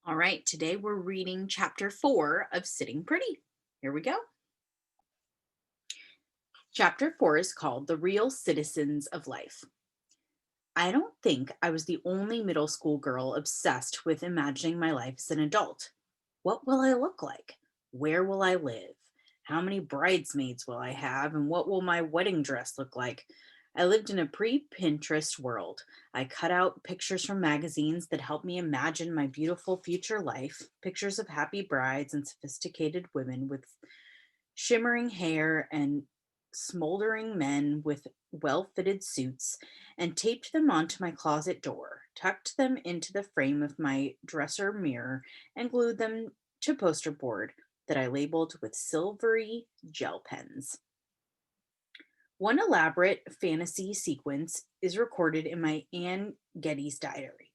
All right, today we're reading chapter 4 of Sitting Pretty. Here we go. Chapter 4 is called The Real Citizens of Life. I don't think I was the only middle school girl obsessed with imagining my life as an adult. What will I look like? Where will I live? How many bridesmaids will I have? And what will my wedding dress look like? I lived in a pre Pinterest world. I cut out pictures from magazines that helped me imagine my beautiful future life, pictures of happy brides and sophisticated women with shimmering hair and smoldering men with well fitted suits, and taped them onto my closet door, tucked them into the frame of my dresser mirror, and glued them to poster board that I labeled with silvery gel pens. One elaborate fantasy sequence is recorded in my Anne Getty's diary.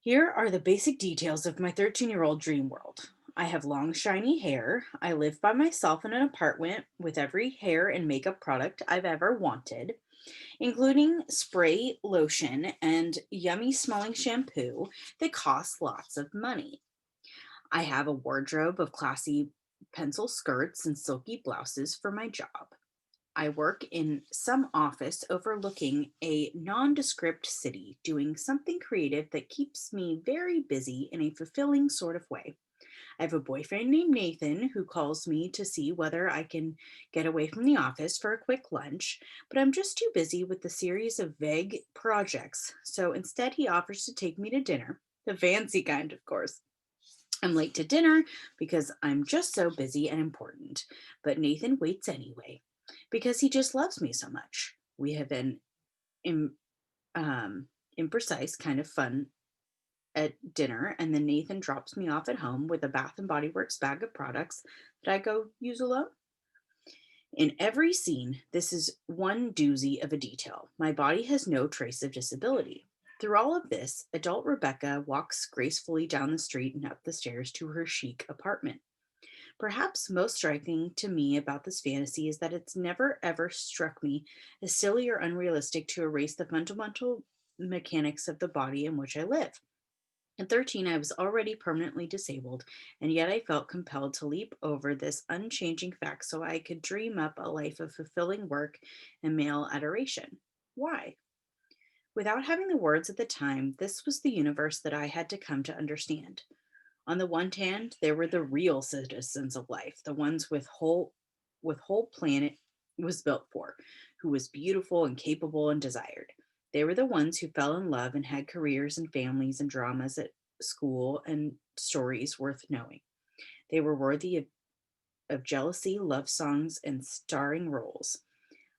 Here are the basic details of my 13-year-old dream world. I have long, shiny hair. I live by myself in an apartment with every hair and makeup product I've ever wanted, including spray lotion and yummy smelling shampoo that costs lots of money. I have a wardrobe of classy pencil skirts and silky blouses for my job. I work in some office overlooking a nondescript city, doing something creative that keeps me very busy in a fulfilling sort of way. I have a boyfriend named Nathan who calls me to see whether I can get away from the office for a quick lunch, but I'm just too busy with the series of vague projects. So instead, he offers to take me to dinner, the fancy kind, of course. I'm late to dinner because I'm just so busy and important, but Nathan waits anyway because he just loves me so much. We have an im- imprecise kind of fun at dinner, and then Nathan drops me off at home with a Bath and Body Works bag of products that I go use alone. In every scene, this is one doozy of a detail. My body has no trace of disability. Through all of this, adult Rebecca walks gracefully down the street and up the stairs to her chic apartment. Perhaps most striking to me about this fantasy is that it's never ever struck me as silly or unrealistic to erase the fundamental mechanics of the body in which I live. At 13, I was already permanently disabled, and yet I felt compelled to leap over this unchanging fact so I could dream up a life of fulfilling work and male adoration. Why? Without having the words at the time, this was the universe that I had to come to understand. On the one hand, there were the real citizens of life, the ones with whole planet was built for, who was beautiful and capable and desired. They were the ones who fell in love and had careers and families and dramas at school and stories worth knowing. They were worthy of jealousy, love songs, and starring roles.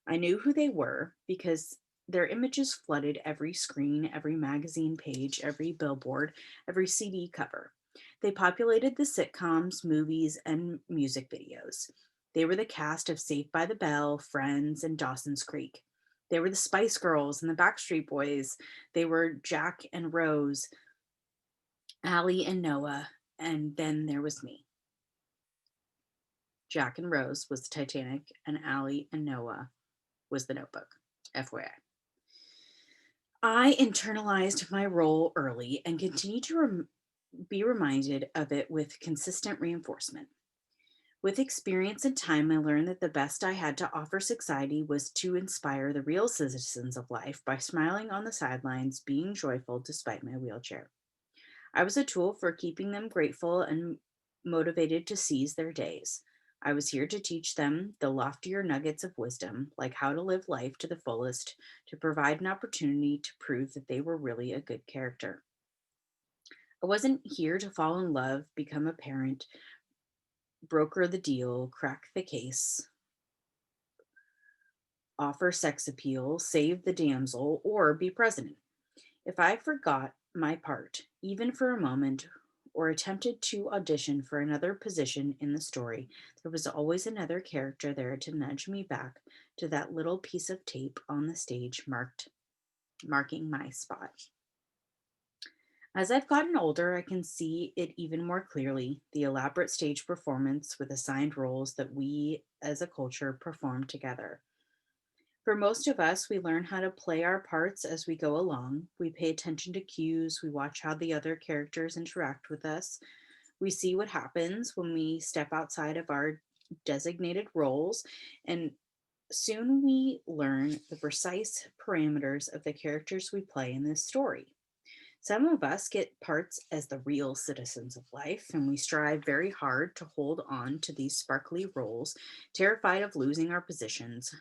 I knew who they were because their images flooded every screen, every magazine page, every billboard, every CD cover. They populated the sitcoms, movies, and music videos. They were the cast of Saved by the Bell, Friends, and Dawson's Creek. They were the Spice Girls and the Backstreet Boys. They were Jack and Rose, Allie and Noah, and then there was me. Jack and Rose was the Titanic, and Allie and Noah was the Notebook. FYI. I internalized my role early and continue to be reminded of it with consistent reinforcement. With experience and time, I learned that the best I had to offer society was to inspire the real citizens of life by smiling on the sidelines, being joyful despite my wheelchair. I was a tool for keeping them grateful and motivated to seize their days. I was here to teach them the loftier nuggets of wisdom, like how to live life to the fullest, to provide an opportunity to prove that they were really a good character. I wasn't here to fall in love, become a parent, broker the deal, crack the case, offer sex appeal, save the damsel, or be president. If I forgot my part, even for a moment, or attempted to audition for another position in the story, there was always another character there to nudge me back to that little piece of tape on the stage marking my spot. As I've gotten older, I can see it even more clearly, the elaborate stage performance with assigned roles that we as a culture perform together. For most of us, we learn how to play our parts as we go along. We pay attention to cues, we watch how the other characters interact with us, we see what happens when we step outside of our designated roles, and soon we learn the precise parameters of the characters we play in this story. Some of us get parts as the real citizens of life, and we strive very hard to hold on to these sparkly roles, terrified of losing our positions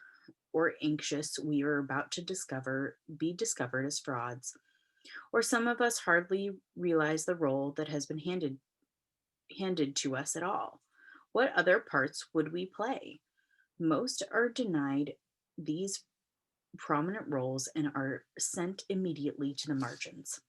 or anxious we are about to be discovered as frauds. Or some of us hardly realize the role that has been handed to us at all. What other parts would we play? Most are denied these prominent roles and are sent immediately to the margins.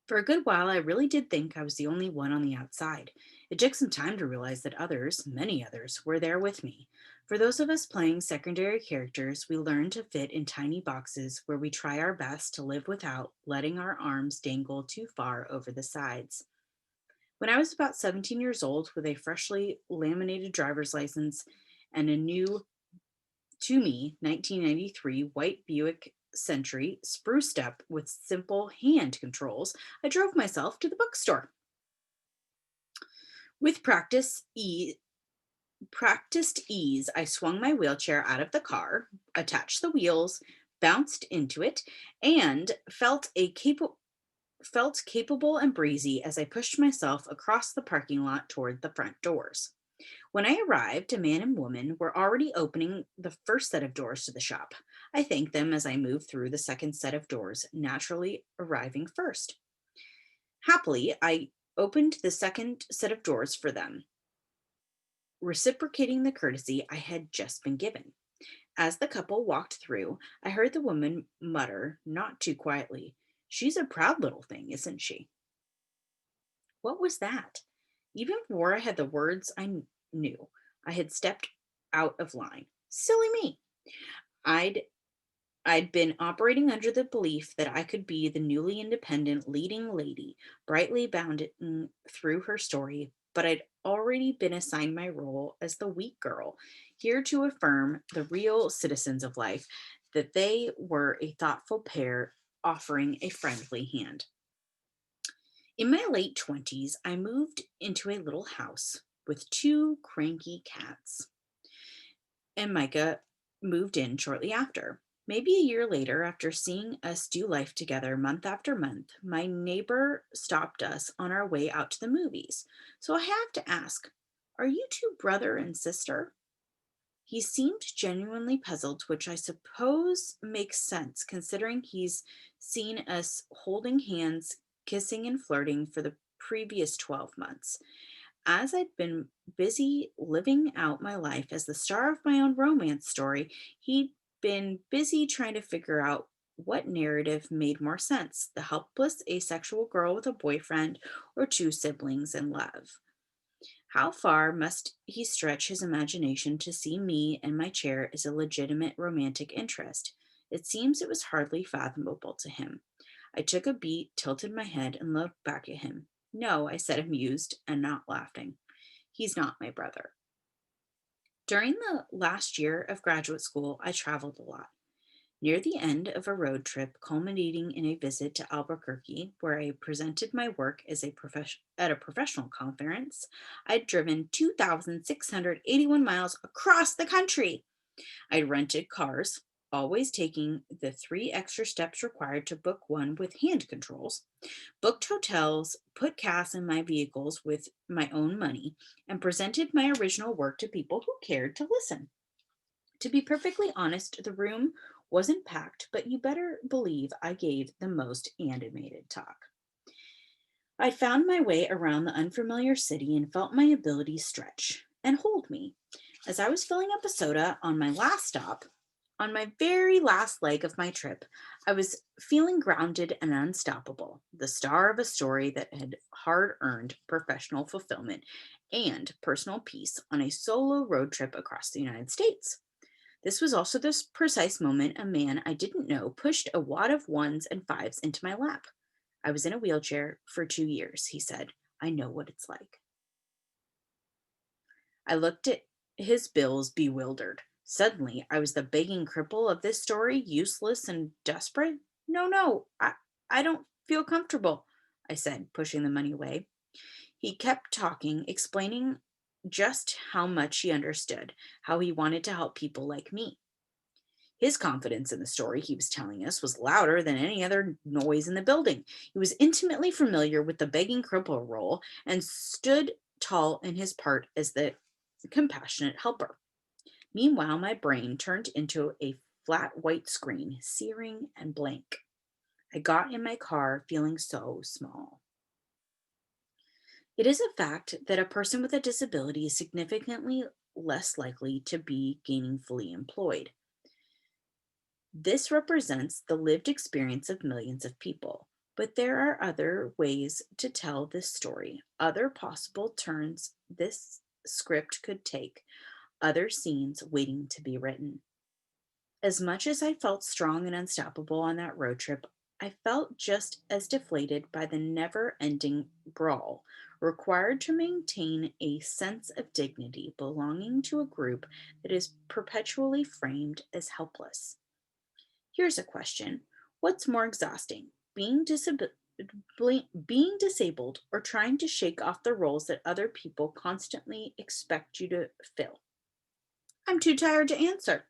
For a good while, I really did think I was the only one on the outside. It took some time to realize that others, many others, were there with me. For those of us playing secondary characters, we learn to fit in tiny boxes where we try our best to live without letting our arms dangle too far over the sides. When I was about 17 years old with a freshly laminated driver's license and a new, to me, 1993 white Buick Century spruced up with simple hand controls, I drove myself to the bookstore. With practiced ease, I swung my wheelchair out of the car, attached the wheels, bounced into it, and felt capable and breezy as I pushed myself across the parking lot toward the front doors. When I arrived, a man and woman were already opening the first set of doors to the shop. I thanked them as I moved through the second set of doors, naturally arriving first. Happily, I opened the second set of doors for them, reciprocating the courtesy I had just been given. As the couple walked through, I heard the woman mutter, not too quietly, "She's a proud little thing, isn't she?" What was that? Even before I had the words, knew I had stepped out of line. Silly me. I'd I'd been operating under the belief that I could be the newly independent leading lady, brightly bounding through her story, but I'd already been assigned my role as the weak girl, here to affirm the real citizens of life that they were a thoughtful pair offering a friendly hand. In my late 20s, I moved into a little house with two cranky cats, and Micah moved in shortly after. Maybe a year later, after seeing us do life together month after month, my neighbor stopped us on our way out to the movies. So I have to ask, are you two brother and sister? He seemed genuinely puzzled, which I suppose makes sense considering he's seen us holding hands, kissing, and flirting for the previous 12 months. As I'd been busy living out my life as the star of my own romance story, he'd been busy trying to figure out what narrative made more sense, the helpless asexual girl with a boyfriend or two siblings in love. How far must he stretch his imagination to see me and my chair as a legitimate romantic interest? It seems it was hardly fathomable to him. I took a beat, tilted my head, and looked back at him. No, I said, amused and not laughing. He's not my brother. During the last year of graduate school, I traveled a lot. Near the end of a road trip culminating in a visit to Albuquerque, where I presented my work as at a professional conference, I'd driven 2,681 miles across the country. I'd rented cars, always taking the three extra steps required to book one with hand controls, booked hotels, put gas in my vehicles with my own money, and presented my original work to people who cared to listen. To be perfectly honest, the room wasn't packed, but you better believe I gave the most animated talk. I found my way around the unfamiliar city and felt my abilities stretch and hold me. As I was filling up a soda on my last stop, on my very last leg of my trip, I was feeling grounded and unstoppable, the star of a story that had hard earned professional fulfillment and personal peace on a solo road trip across the United States. This was also the precise moment a man I didn't know pushed a wad of ones and fives into my lap. I was in a wheelchair for 2 years, he said. I know what it's like. I looked at his bills bewildered. Suddenly, I was the begging cripple of this story, useless and desperate. No, no, I don't feel comfortable, I said, pushing the money away. He kept talking, explaining just how much he understood, how he wanted to help people like me. His confidence in the story he was telling us was louder than any other noise in the building. He was intimately familiar with the begging cripple role and stood tall in his part as the compassionate helper. Meanwhile, my brain turned into a flat white screen, searing and blank. I got in my car feeling so small. It is a fact that a person with a disability is significantly less likely to be gainfully employed. This represents the lived experience of millions of people. But there are other ways to tell this story, other possible turns this script could take, other scenes waiting to be written. As much as I felt strong and unstoppable on that road trip, I felt just as deflated by the never ending brawl required to maintain a sense of dignity belonging to a group that is perpetually framed as helpless. Here's a question: what's more exhausting, being disabled or trying to shake off the roles that other people constantly expect you to fill? I'm too tired to answer.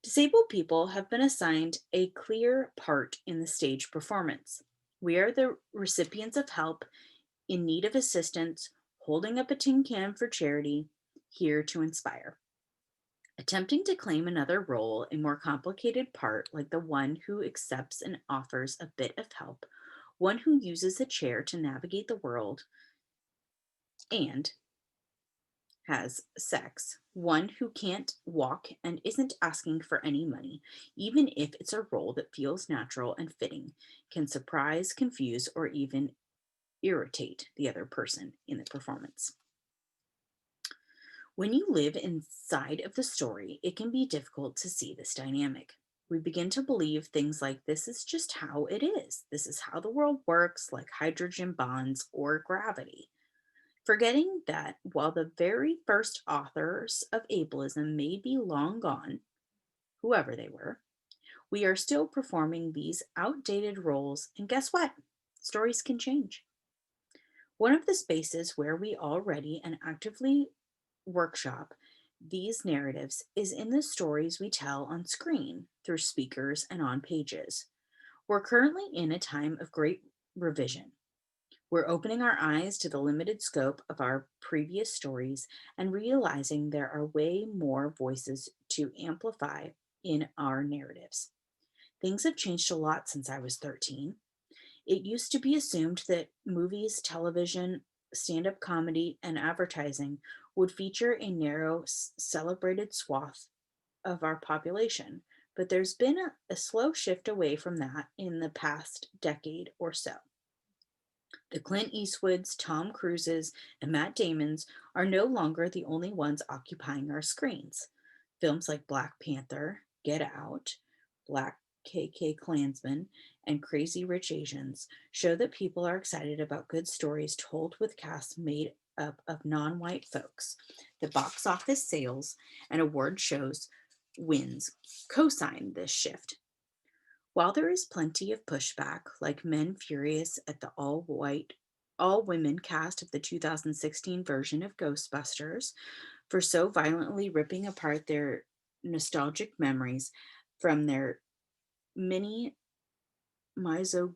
Disabled people have been assigned a clear part in the stage performance. We are the recipients of help, in need of assistance, holding up a tin can for charity, here to inspire. Attempting to claim another role, a more complicated part, like the one who accepts and offers a bit of help, one who uses a chair to navigate the world, and has sex, one who can't walk and isn't asking for any money, even if it's a role that feels natural and fitting, can surprise, confuse, or even irritate the other person in the performance. When you live inside of the story, it can be difficult to see this dynamic. We begin to believe things like this is just how it is. This is how the world works, like hydrogen bonds or gravity. Forgetting that while the very first authors of ableism may be long gone, whoever they were, we are still performing these outdated roles. And guess what? Stories can change. One of the spaces where we already and actively workshop these narratives is in the stories we tell on screen, through speakers, and on pages. We're currently in a time of great revision. We're opening our eyes to the limited scope of our previous stories and realizing there are way more voices to amplify in our narratives. Things have changed a lot since I was 13. It used to be assumed that movies, television, stand up comedy, and advertising would feature a narrow, celebrated swath of our population. But there's been a slow shift away from that in the past decade or so. The Clint Eastwoods, Tom Cruises, and Matt Damons are no longer the only ones occupying our screens. Films like Black Panther, Get Out, Black KK Klansman, and Crazy Rich Asians show that people are excited about good stories told with casts made up of non white folks. The box office sales and award shows wins co sign this shift. While there is plenty of pushback, like men furious at the all white, all women cast of the 2016 version of Ghostbusters for so violently ripping apart their nostalgic memories from their mini misogynist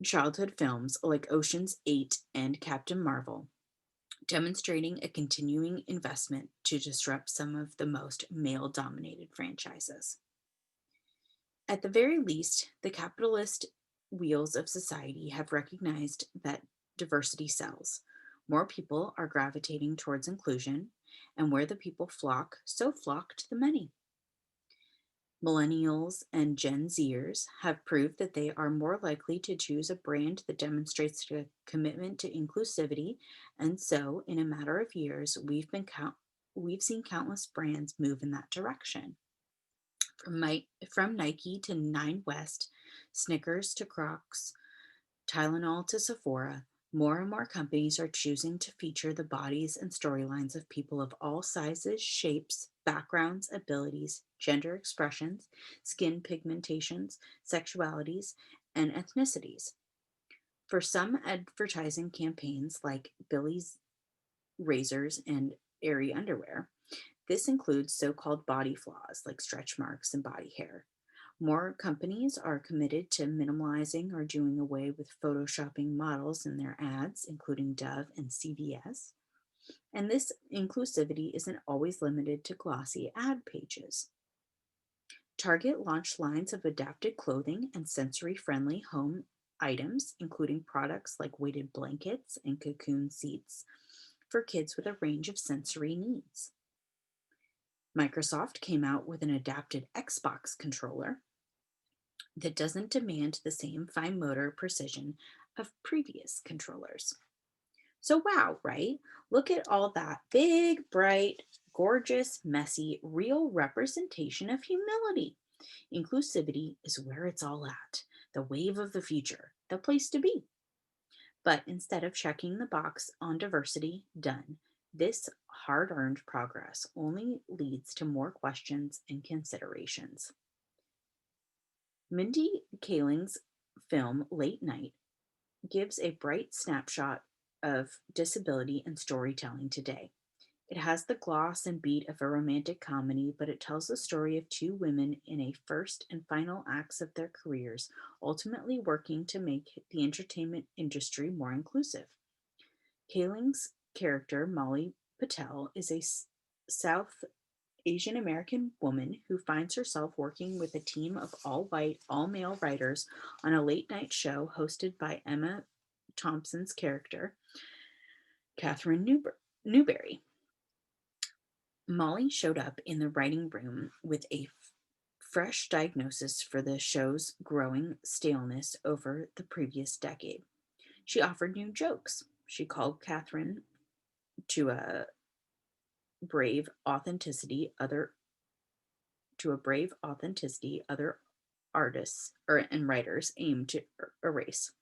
childhood films like Ocean's 8 and Captain Marvel, demonstrating a continuing investment to disrupt some of the most male dominated franchises. At the very least, the capitalist wheels of society have recognized that diversity sells. More people are gravitating towards inclusion, and where the people flock, so flock the many. Millennials and Gen Zers have proved that they are more likely to choose a brand that demonstrates a commitment to inclusivity, and so, in a matter of years, we've seen countless brands move in that direction. From Nike to Nine West, Snickers to Crocs, Tylenol to Sephora, More and more companies are choosing to feature the bodies and storylines of people of all sizes, shapes, backgrounds, abilities, gender expressions, skin pigmentations, sexualities, and ethnicities. For some advertising campaigns like Billy's Razors and Airy Underwear, this includes so called body flaws like stretch marks and body hair. More companies are committed to minimalizing or doing away with photoshopping models in their ads, including Dove and CVS. And this inclusivity isn't always limited to glossy ad pages. Target launched lines of adapted clothing and sensory friendly home items, including products like weighted blankets and cocoon seats for kids with a range of sensory needs. Microsoft came out with an adapted Xbox controller that doesn't demand the same fine motor precision of previous controllers. So, wow, right? Look at all that big, bright, gorgeous, messy, real representation of humility. Inclusivity is where it's all at, the wave of the future, the place to be. But instead of checking the box on diversity, done, this hard earned progress only leads to more questions and considerations. Mindy Kaling's film Late Night gives a bright snapshot of disability and storytelling today. It has the gloss and beat of a romantic comedy, but it tells the story of two women in a first and final acts of their careers, ultimately working to make the entertainment industry more inclusive. Kaling's character, Molly Patel, is a South Asian American woman who finds herself working with a team of all white, all male writers on a late night show hosted by Emma Thompson's character, Catherine Newberry. Molly showed up in the writing room with a fresh diagnosis for the show's growing staleness over the previous decade. She offered new jokes. She called Catherine to a brave authenticity other other artists and writers aim to erase.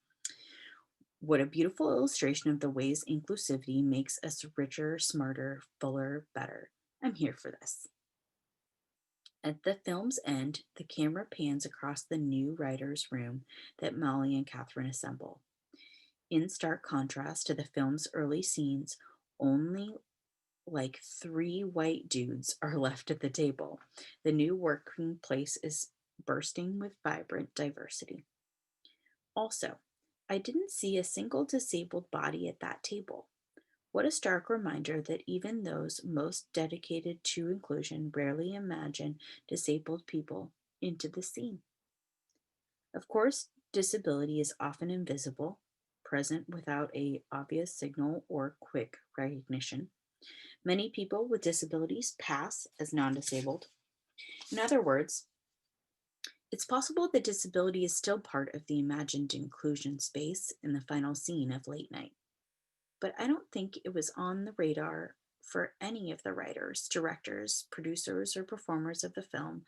What a beautiful illustration of the ways inclusivity makes us richer, smarter, fuller, better. I'm here for this. At the film's end, the camera pans across the new writer's room that Molly and Catherine assemble. In stark contrast to the film's early scenes, only like three white dudes are left at the table. The new working place is bursting with vibrant diversity. Also, I didn't see a single disabled body at that table. What a stark reminder that even those most dedicated to inclusion rarely imagine disabled people into the scene. Of course, disability is often invisible, present without a obvious signal or quick recognition. Many people with disabilities pass as non-disabled. In other words, it's possible that disability is still part of the imagined inclusion space in the final scene of Late Night. But I don't think it was on the radar for any of the writers, directors, producers, or performers of the film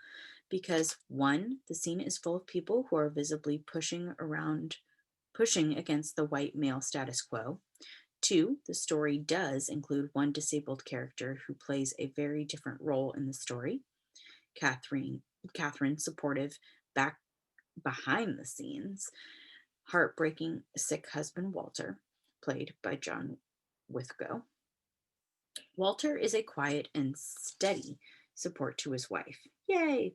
because one, the scene is full of people who are visibly pushing against the white male status quo. Two, the story does include one disabled character who plays a very different role in the story. Catherine, Catherine supportive back behind the scenes, heartbreaking sick husband Walter, played by John Lithgow. Walter is a quiet and steady support to his wife. Yay!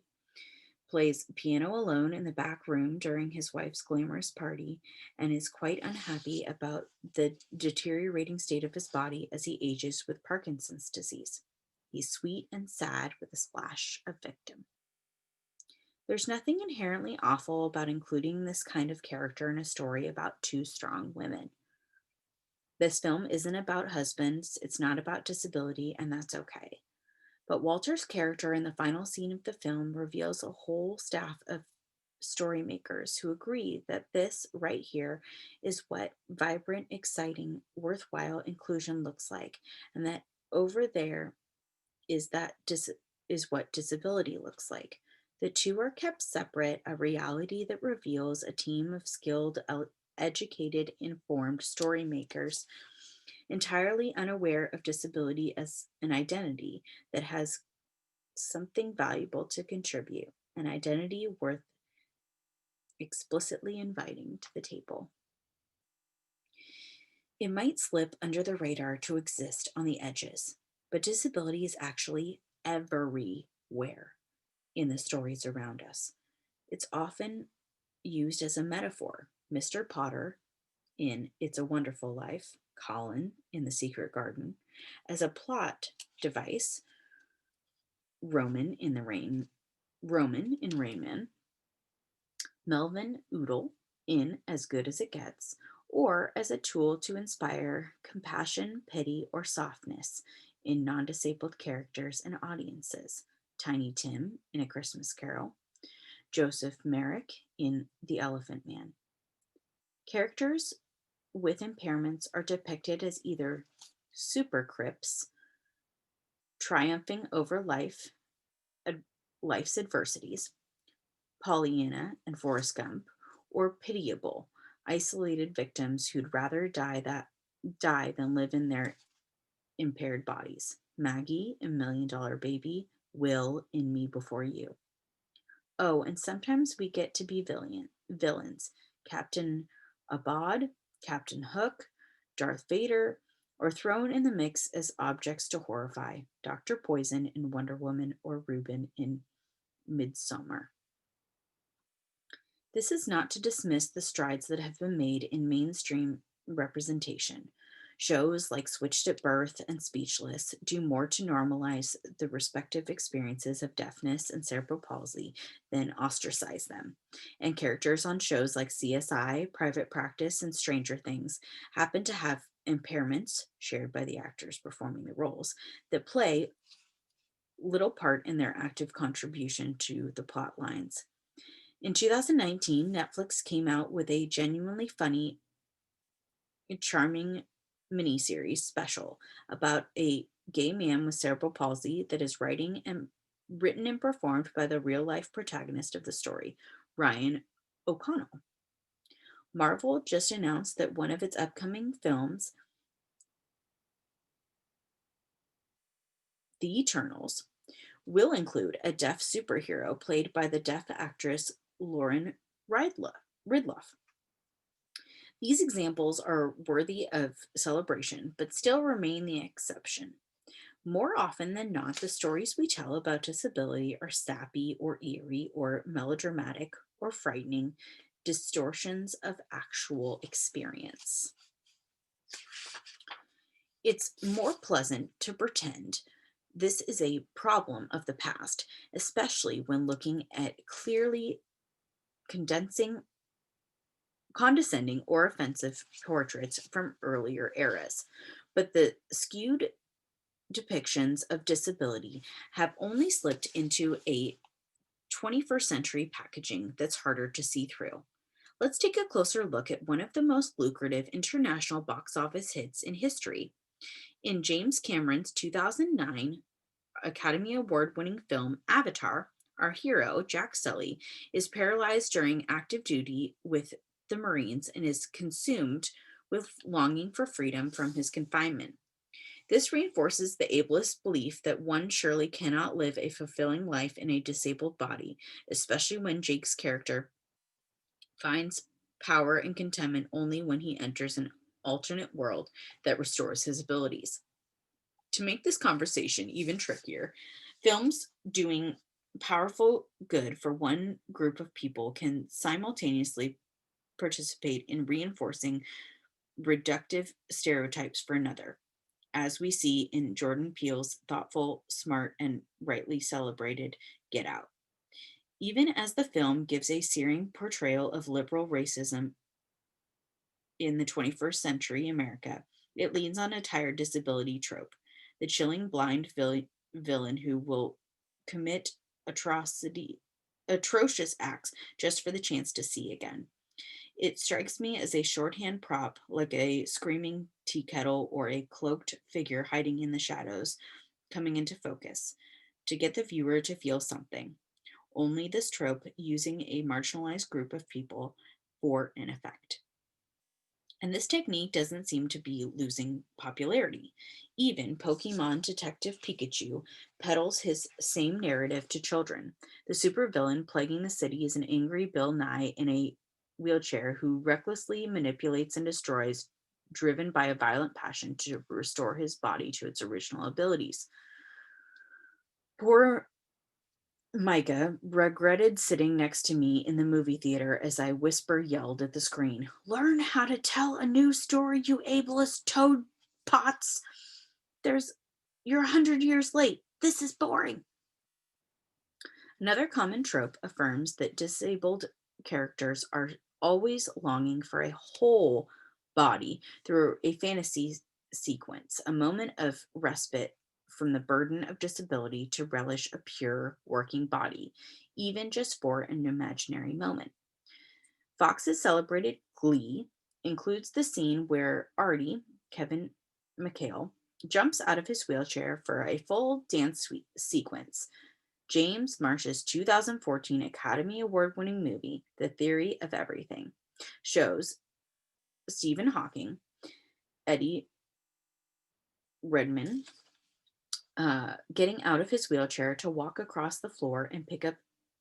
Plays piano alone in the back room during his wife's glamorous party and is quite unhappy about the deteriorating state of his body as he ages with Parkinson's disease. He's sweet and sad with a splash of victim. There's nothing inherently awful about including this kind of character in a story about two strong women. This film isn't about husbands, it's not about disability, and that's okay. But Walter's character in the final scene of the film reveals a whole staff of story makers who agree that this right here is what vibrant, exciting, worthwhile inclusion looks like, and that over there is what disability looks like. The two are kept separate, a reality that reveals a team of skilled educated, informed story makers, entirely unaware of disability as an identity that has something valuable to contribute, an identity worth explicitly inviting to the table. It might slip under the radar to exist on the edges, but disability is actually everywhere in the stories around us. It's often used as a metaphor. Mr. Potter in It's a Wonderful Life, Colin in The Secret Garden, as a plot device, Roman in the Rain, Roman in Rain Man, Melvin Oodle in As Good as It Gets, or as a tool to inspire compassion, pity, or softness in non disabled characters and audiences. Tiny Tim in A Christmas Carol, Joseph Merrick in The Elephant Man. Characters with impairments are depicted as either super crips, triumphing over life's adversities, Pollyanna and Forrest Gump, or pitiable, isolated victims who'd rather die than live in their impaired bodies. Maggie in Million Dollar Baby, Will in Me Before You. Oh, and sometimes we get to be villains. Captain Abad, Captain Hook, Darth Vader, or thrown in the mix as objects to horrify. Dr. Poison in Wonder Woman or Reuben in Midsummer. This is not to dismiss the strides that have been made in mainstream representation. Shows like Switched at Birth and Speechless do more to normalize the respective experiences of deafness and cerebral palsy than ostracize them. And characters on shows like CSI, Private Practice, and Stranger Things happen to have impairments shared by the actors performing the roles that play little part in their active contribution to the plot lines. In 2019, Netflix came out with a genuinely funny and charming miniseries special about a gay man with cerebral palsy that is written and performed by the real life protagonist of the story, Ryan O'Connell. Marvel just announced that one of its upcoming films, The Eternals, will include a deaf superhero played by the deaf actress Lauren Ridloff. These examples are worthy of celebration, but still remain the exception. More often than not, the stories we tell about disability are sappy or eerie or melodramatic or frightening distortions of actual experience. It's more pleasant to pretend this is a problem of the past, especially when looking at clearly condensing condescending or offensive portraits from earlier eras. But the skewed depictions of disability have only slipped into a 21st century packaging that's harder to see through. Let's take a closer look at one of the most lucrative international box office hits in history. In James Cameron's 2009 Academy Award winning film Avatar, our hero, Jack Sully, is paralyzed during active duty with the Marines and is consumed with longing for freedom from his confinement. This reinforces the ableist belief that one surely cannot live a fulfilling life in a disabled body, especially when Jake's character finds power and contentment only when he enters an alternate world that restores his abilities. To make this conversation even trickier, films doing powerful good for one group of people can simultaneously participate in reinforcing reductive stereotypes for another, as we see in Jordan Peele's thoughtful, smart, and rightly celebrated Get Out. Even as the film gives a searing portrayal of liberal racism in the 21st century America, it leans on a tired disability trope, the chilling blind villain who will commit atrocious acts just for the chance to see again. It strikes me as a shorthand prop, like a screaming tea kettle or a cloaked figure hiding in the shadows, coming into focus, to get the viewer to feel something. Only this trope using a marginalized group of people for an effect. And this technique doesn't seem to be losing popularity. Even Pokemon Detective Pikachu peddles his same narrative to children. The supervillain plaguing the city is an angry Bill Nye in a wheelchair who recklessly manipulates and destroys, driven by a violent passion to restore his body to its original abilities. Poor Micah regretted sitting next to me in the movie theater as I whisper yelled at the screen, "Learn how to tell a new story, you ableist toad pots! There's You're 100 years late. This is boring." Another common trope affirms that disabled characters are always longing for a whole body through a fantasy sequence, a moment of respite from the burden of disability to relish a pure working body, even just for an imaginary moment. Fox's celebrated Glee includes the scene where Artie, Kevin McHale, jumps out of his wheelchair for a full sequence. James Marsh's 2014 Academy Award winning movie, The Theory of Everything, shows Stephen Hawking, Eddie Redmayne, getting out of his wheelchair to walk across the floor and pick up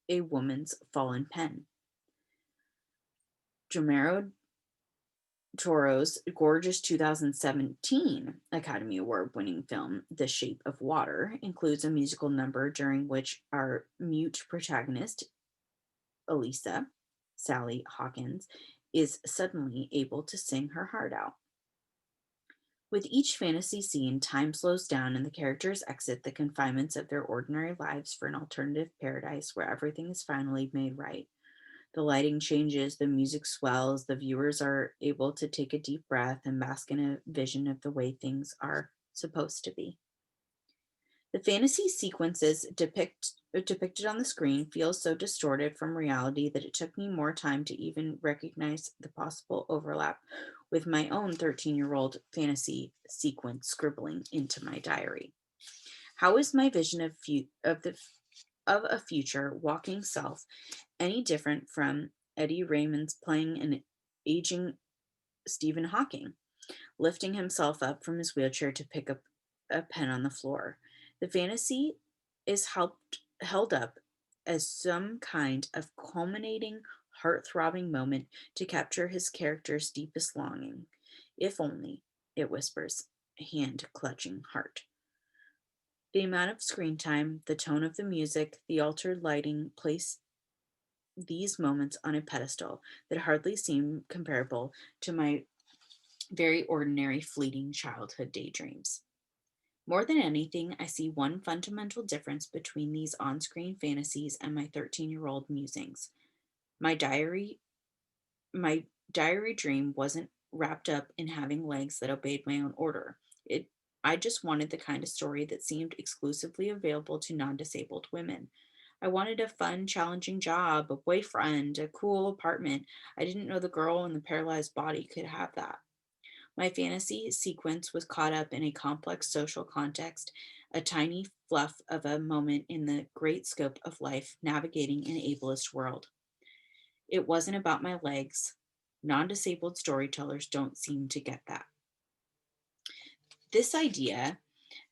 a woman's fallen pen. Guillermo Toro's gorgeous 2017 Academy Award winning film, The Shape of Water, includes a musical number during which our mute protagonist, Elisa, Sally Hawkins, is suddenly able to sing her heart out. With each fantasy scene, time slows down and the characters exit the confinements of their ordinary lives for an alternative paradise where everything is finally made right. The lighting changes, the music swells, the viewers are able to take a deep breath and bask in a vision of the way things are supposed to be. The fantasy sequences depicted on the screen feel so distorted from reality that it took me more time to even recognize the possible overlap with my own 13-year-old fantasy sequence scribbling into my diary. How is my vision of a future walking self any different from Eddie Raymond's playing an aging Stephen Hawking, lifting himself up from his wheelchair to pick up a pen on the floor? The fantasy is held up as some kind of culminating, heart throbbing moment to capture his character's deepest longing. If only, it whispers, hand clutching heart. The amount of screen time, the tone of the music, the altered lighting place these moments on a pedestal that hardly seem comparable to my very ordinary, fleeting childhood daydreams. More than anything, I see one fundamental difference between these on screen fantasies and my 13-year-old musings. My diary, my diary dream wasn't wrapped up in having legs that obeyed my own order. I just wanted the kind of story that seemed exclusively available to non disabled women. I wanted a fun, challenging job, a boyfriend, a cool apartment. I didn't know the girl in the paralyzed body could have that. My fantasy sequence was caught up in a complex social context, a tiny fluff of a moment in the great scope of life navigating an ableist world. It wasn't about my legs. Non disabled storytellers don't seem to get that. This idea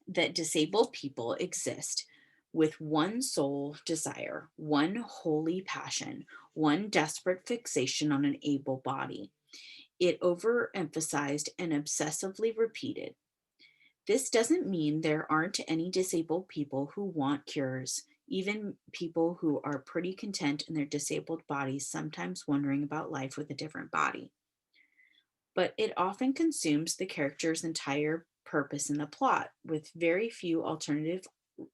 that disabled people exist with one sole desire, one holy passion, one desperate fixation on an able body. It overemphasized and obsessively repeated. This doesn't mean there aren't any disabled people who want cures, even people who are pretty content in their disabled bodies, sometimes wondering about life with a different body. But it often consumes the character's entire purpose in the plot, with very few alternative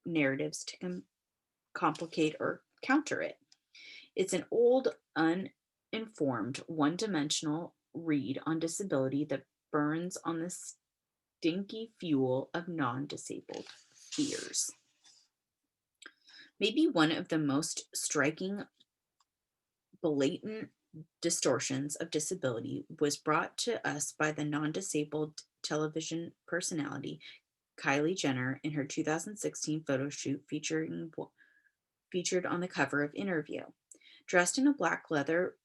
narratives to complicate or counter it. It's an old, uninformed, one dimensional read on disability that burns on the stinky fuel of non disabled fears. Maybe one of the most striking, blatant distortions of disability was brought to us by the non disabled television personality Kylie Jenner in her 2016 photo shoot featured on the cover of Interview. Dressed in a black leather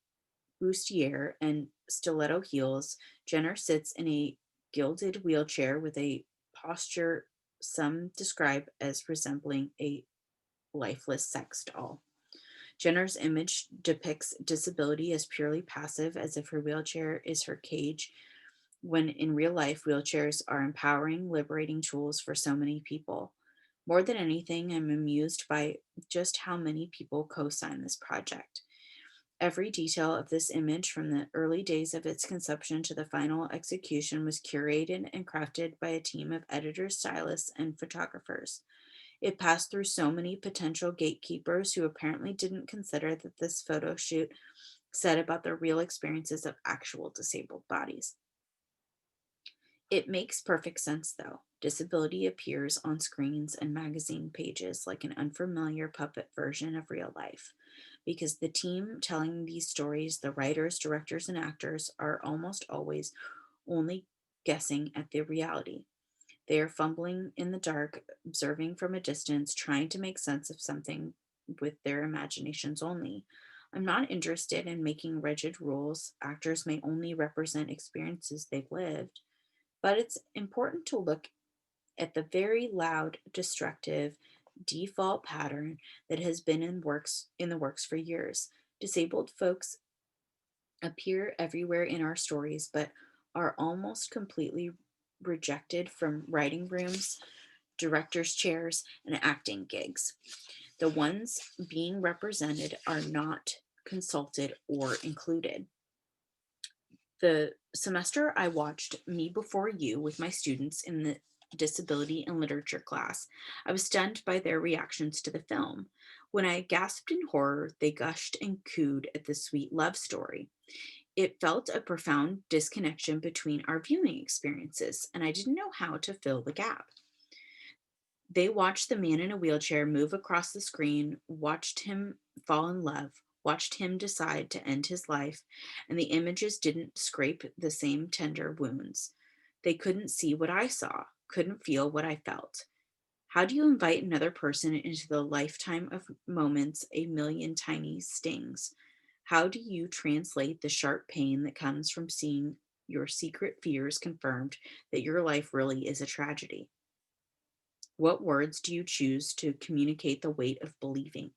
bustier and stiletto heels, Jenner sits in a gilded wheelchair with a posture some describe as resembling a lifeless sex doll. Jenner's image depicts disability as purely passive, as if her wheelchair is her cage, when in real life, wheelchairs are empowering, liberating tools for so many people. More than anything, I'm amused by just how many people co sign this project. Every detail of this image, from the early days of its conception to the final execution, was curated and crafted by a team of editors, stylists, and photographers. It passed through so many potential gatekeepers who apparently didn't consider that this photo shoot said about the real experiences of actual disabled bodies. It makes perfect sense, though. Disability appears on screens and magazine pages like an unfamiliar puppet version of real life. Because the team telling these stories, the writers, directors, and actors, are almost always only guessing at the reality. They are fumbling in the dark, observing from a distance, trying to make sense of something with their imaginations only. I'm not interested in making rigid rules. Actors may only represent experiences they've lived, but it's important to look at the very loud, destructive default pattern that has been in the works for years. Disabled folks appear everywhere in our stories, but are almost completely rejected from writing rooms, directors' chairs, and acting gigs. The ones being represented are not consulted or included. The semester I watched Me Before You with my students in the disability and literature class, I was stunned by their reactions to the film. When I gasped in horror, they gushed and cooed at the sweet love story. It felt a profound disconnection between our viewing experiences, and I didn't know how to fill the gap. They watched the man in a wheelchair move across the screen, watched him fall in love, watched him decide to end his life, and the images didn't scrape the same tender wounds. They couldn't see what I saw, couldn't feel what I felt. How do you invite another person into the lifetime of moments, a million tiny stings? How do you translate the sharp pain that comes from seeing your secret fears confirmed that your life really is a tragedy? What words do you choose to communicate the weight of believing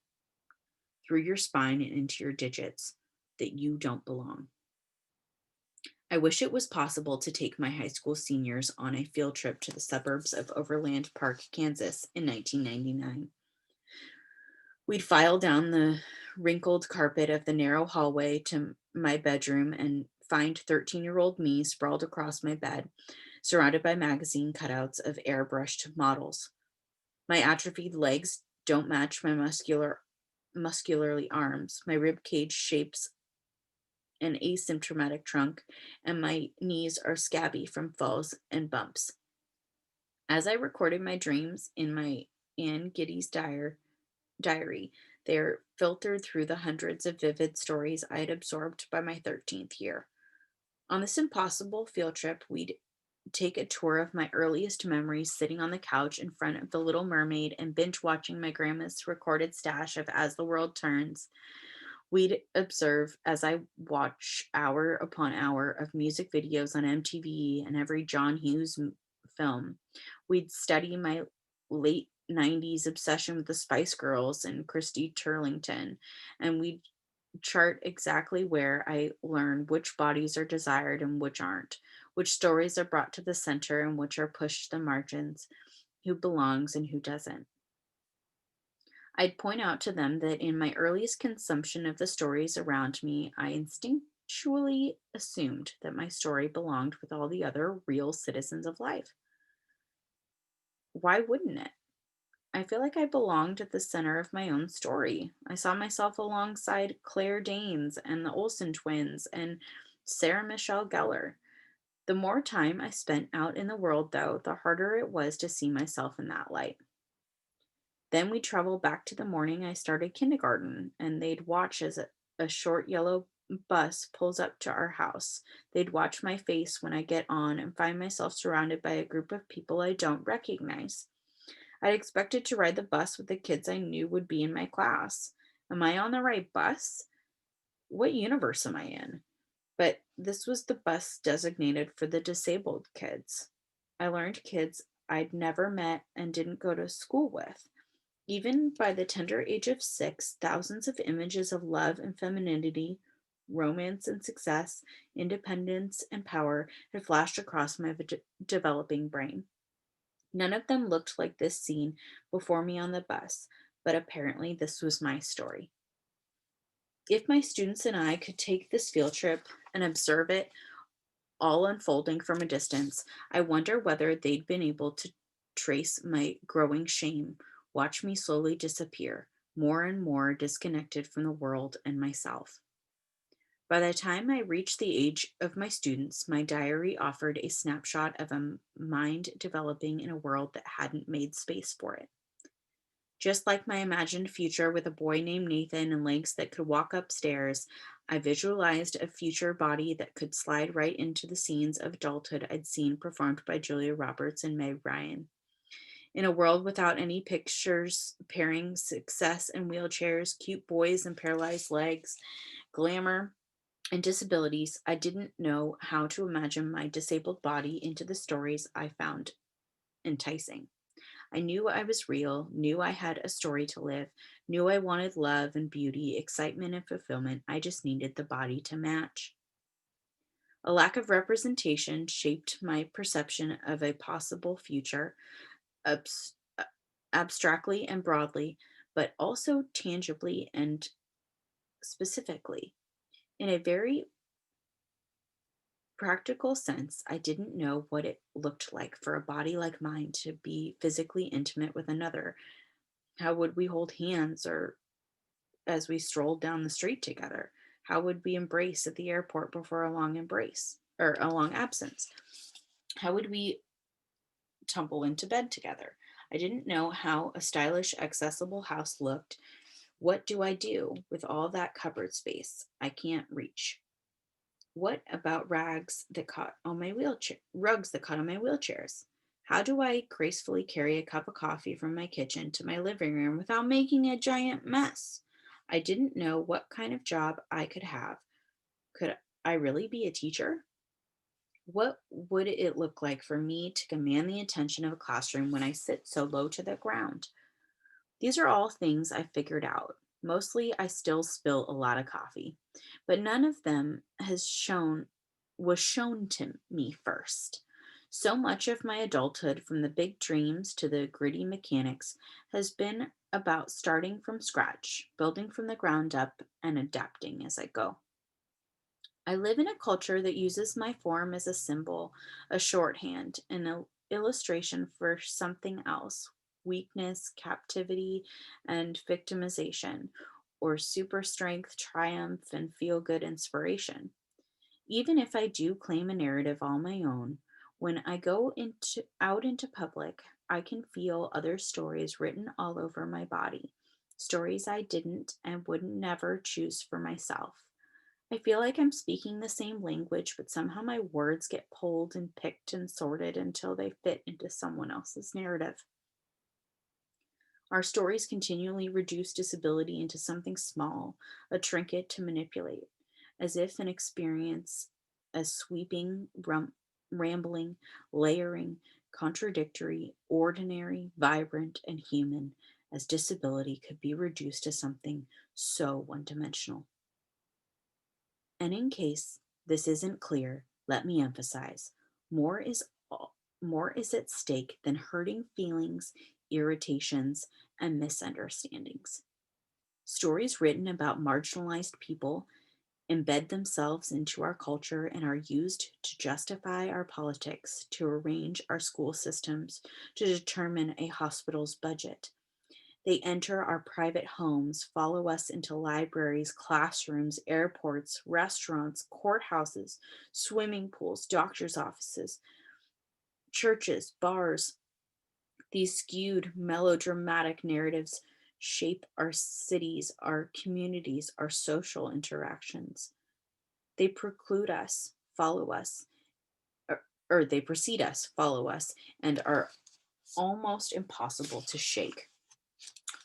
through your spine and into your digits that you don't belong? I wish it was possible to take my high school seniors on a field trip to the suburbs of Overland Park, Kansas in 1999. We'd file down the wrinkled carpet of the narrow hallway to my bedroom and find 13-year-old me sprawled across my bed, surrounded by magazine cutouts of airbrushed models. My atrophied legs don't match my muscularly arms. My rib cage shapes an asymptomatic trunk, and my knees are scabby from falls and bumps. As I recorded my dreams in my Anne Giddy's diary, they're filtered through the hundreds of vivid stories I had absorbed by my 13th year. On this impossible field trip, we'd take a tour of my earliest memories sitting on the couch in front of The Little Mermaid and binge watching my grandma's recorded stash of As the World Turns. We'd observe as I watch hour upon hour of music videos on MTV and every John Hughes film. We'd study my late 90s obsession with the Spice Girls and Christy Turlington, and we'd chart exactly where I learn which bodies are desired and which aren't, which stories are brought to the center and which are pushed to the margins, who belongs and who doesn't. I'd point out to them that in my earliest consumption of the stories around me, I instinctually assumed that my story belonged with all the other real citizens of life. Why wouldn't it? I feel like I belonged at the center of my own story. I saw myself alongside Claire Danes and the Olsen twins and Sarah Michelle Gellar. The more time I spent out in the world, though, the harder it was to see myself in that light. Then we traveled back to the morning I started kindergarten, and they'd watch as a short yellow bus pulls up to our house. They'd watch my face when I get on and find myself surrounded by a group of people I don't recognize. I'd expected to ride the bus with the kids I knew would be in my class. Am I on the right bus? What universe am I in? But this was the bus designated for the disabled kids. I learned kids I'd never met and didn't go to school with. Even by the tender age of 6, thousands of images of love and femininity, romance and success, independence and power had flashed across my developing brain. None of them looked like this scene before me on the bus, but apparently this was my story. If my students and I could take this field trip and observe it all unfolding from a distance, I wonder whether they'd been able to trace my growing shame, watch me slowly disappear, more and more disconnected from the world and myself. By the time I reached the age of my students, my diary offered a snapshot of a mind developing in a world that hadn't made space for it. Just like my imagined future with a boy named Nathan and legs that could walk upstairs, I visualized a future body that could slide right into the scenes of adulthood I'd seen performed by Julia Roberts and Meg Ryan. In a world without any pictures pairing success and wheelchairs, cute boys and paralyzed legs, glamour, and disabilities, I didn't know how to imagine my disabled body into the stories I found enticing. I knew I was real, knew I had a story to live, knew I wanted love and beauty, excitement and fulfillment. I just needed the body to match. A lack of representation shaped my perception of a possible future, abstractly and broadly, but also tangibly and specifically. In a very practical sense, I didn't know what it looked like for a body like mine to be physically intimate with another. How would we hold hands or as we strolled down the street together? How would we embrace at the airport before a long embrace or a long absence? How would we tumble into bed together? I didn't know how a stylish, accessible house looked. What do I do with all that cupboard space I can't reach? What about rugs that caught on my wheelchairs? How do I gracefully carry a cup of coffee from my kitchen to my living room without making a giant mess? I didn't know what kind of job I could have. Could I really be a teacher? What would it look like for me to command the attention of a classroom when I sit so low to the ground? These are all things I figured out. Mostly, I still spill a lot of coffee, but none of them was shown to me first. So much of my adulthood, from the big dreams to the gritty mechanics, has been about starting from scratch, building from the ground up, and adapting as I go. I live in a culture that uses my form as a symbol, a shorthand, an illustration for something else: weakness, captivity, and victimization, or super strength, triumph, and feel good inspiration. Even if I do claim a narrative all my own, when I go out into public, I can feel other stories written all over my body, stories I didn't and would never choose for myself. I feel like I'm speaking the same language, but somehow my words get pulled and picked and sorted until they fit into someone else's narrative. Our stories continually reduce disability into something small, a trinket to manipulate, as if an experience as sweeping, rambling, layering, contradictory, ordinary, vibrant, and human as disability could be reduced to something so one dimensional. And in case this isn't clear, let me emphasize more is more is at stake than hurting feelings, irritations, and misunderstandings. Stories written about marginalized people embed themselves into our culture and are used to justify our politics, to arrange our school systems, to determine a hospital's budget. They enter our private homes, follow us into libraries, classrooms, airports, restaurants, courthouses, swimming pools, doctor's offices, churches, bars. These skewed, melodramatic narratives shape our cities, our communities, our social interactions. They preclude us, follow us, or they precede us, follow us, and are almost impossible to shake.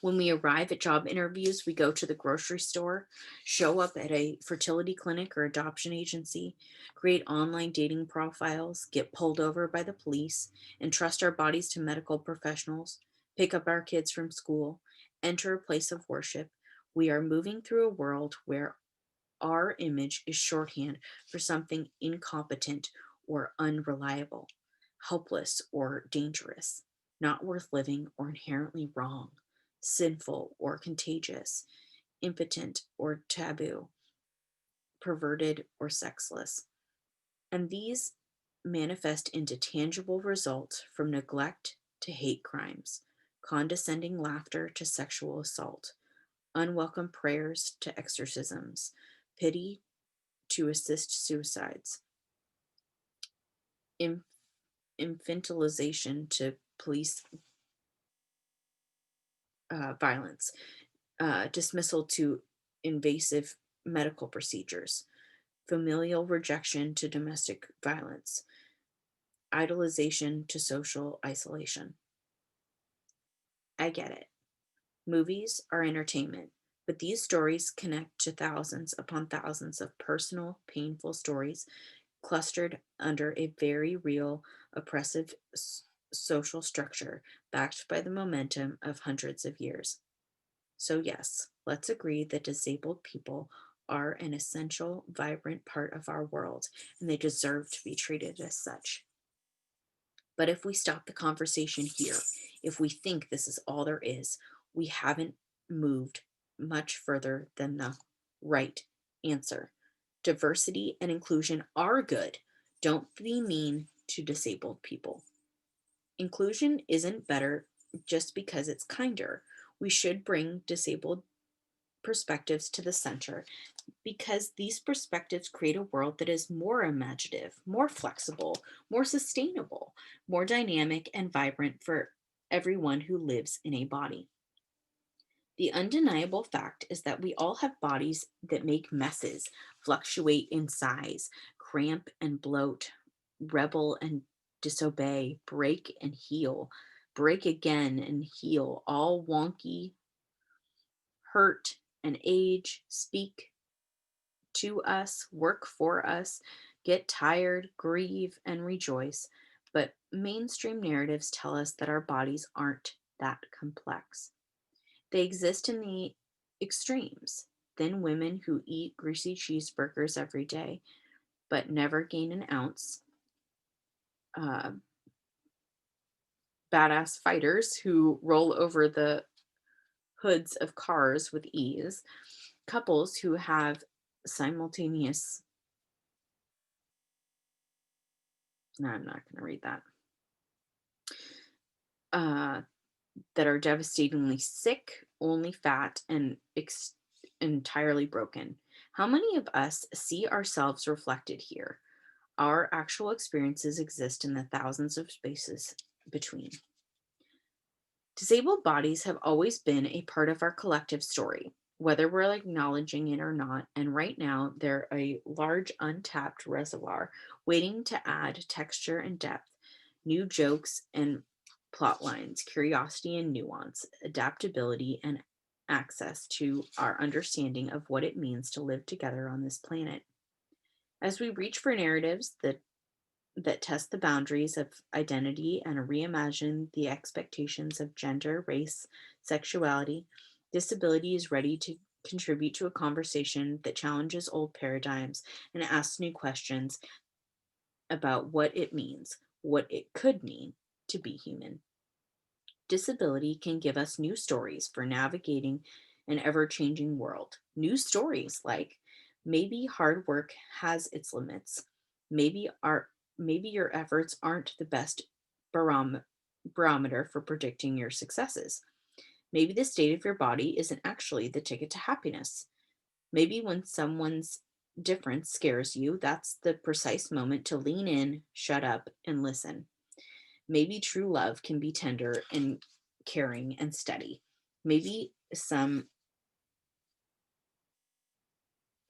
When we arrive at job interviews, we go to the grocery store, show up at a fertility clinic or adoption agency, create online dating profiles, get pulled over by the police, entrust our bodies to medical professionals, pick up our kids from school, enter a place of worship. We are moving through a world where our image is shorthand for something incompetent or unreliable, helpless or dangerous, not worth living or inherently wrong, sinful or contagious, impotent or taboo, perverted or sexless. And these manifest into tangible results from neglect to hate crimes, condescending laughter to sexual assault, unwelcome prayers to exorcisms, pity to assist suicides, inf- infantilization to police violence, dismissal to invasive medical procedures, familial rejection to domestic violence, idolization to social isolation. I get it. Movies are entertainment, but these stories connect to thousands upon thousands of personal, painful stories clustered under a very real, oppressive social structure backed by the momentum of hundreds of years. So, yes, let's agree that disabled people are an essential, vibrant part of our world, and they deserve to be treated as such. But if we stop the conversation here, if we think this is all there is, we haven't moved much further than the right answer. Diversity and inclusion are good. Don't be mean to disabled people. Inclusion isn't better just because it's kinder. We should bring disabled perspectives to the center because these perspectives create a world that is more imaginative, more flexible, more sustainable, more dynamic and vibrant for everyone who lives in a body. The undeniable fact is that we all have bodies that make messes, fluctuate in size, cramp and bloat, rebel and disobey, break and heal, break again and heal, all wonky, hurt and age, speak to us, work for us, get tired, grieve, and rejoice. But mainstream narratives tell us that our bodies aren't that complex. They exist in the extremes. Thin women who eat greasy cheeseburgers every day but never gain an ounce. Uh, Badass fighters who roll over the hoods of cars with ease. Couples who have simultaneous. No, I'm not going to read that. Uh, that are devastatingly sick, only fat, and entirely broken. How many of us see ourselves reflected here? Our actual experiences exist in the thousands of spaces between. Disabled bodies have always been a part of our collective story, whether we're acknowledging it or not. And right now, they're a large untapped reservoir waiting to add texture and depth, new jokes and plot lines, curiosity and nuance, adaptability and access to our understanding of what it means to live together on this planet. As we reach for narratives that test the boundaries of identity and reimagine the expectations of gender, race, sexuality, disability is ready to contribute to a conversation that challenges old paradigms and asks new questions about what it means, what it could mean to be human. Disability can give us new stories for navigating an ever changing world. New stories like maybe hard work has its limits. Maybe our maybe your efforts aren't the best barometer for predicting your successes. Maybe the state of your body isn't actually the ticket to happiness. Maybe when someone's difference scares you, that's the precise moment to lean in, shut up, and listen. Maybe true love can be tender and caring and steady. Maybe some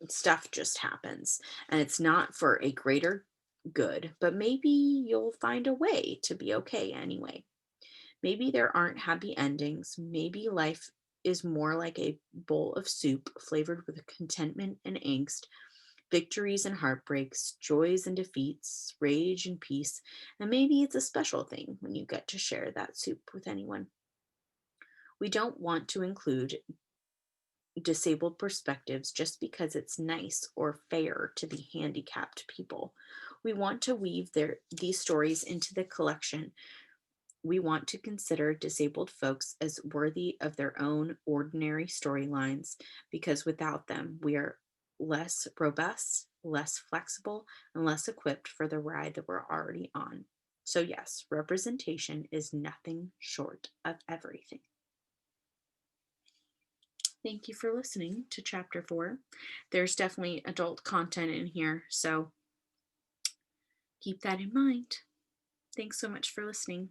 stuff just happens and it's not for a greater good, but maybe you'll find a way to be okay anyway. Maybe there aren't happy endings. Maybe life is more like a bowl of soup flavored with contentment and angst, victories and heartbreaks, joys and defeats, rage and peace, and maybe it's a special thing when you get to share that soup with anyone. We don't want to include disabled perspectives just because it's nice or fair to the handicapped people. We want to weave these stories into the collection. We want to consider disabled folks as worthy of their own ordinary storylines because without them, we are less robust, less flexible, and less equipped for the ride that we're already on. So, yes, representation is nothing short of everything. Thank you for listening to chapter 4. There's definitely adult content in here, so keep that in mind. Thanks so much for listening.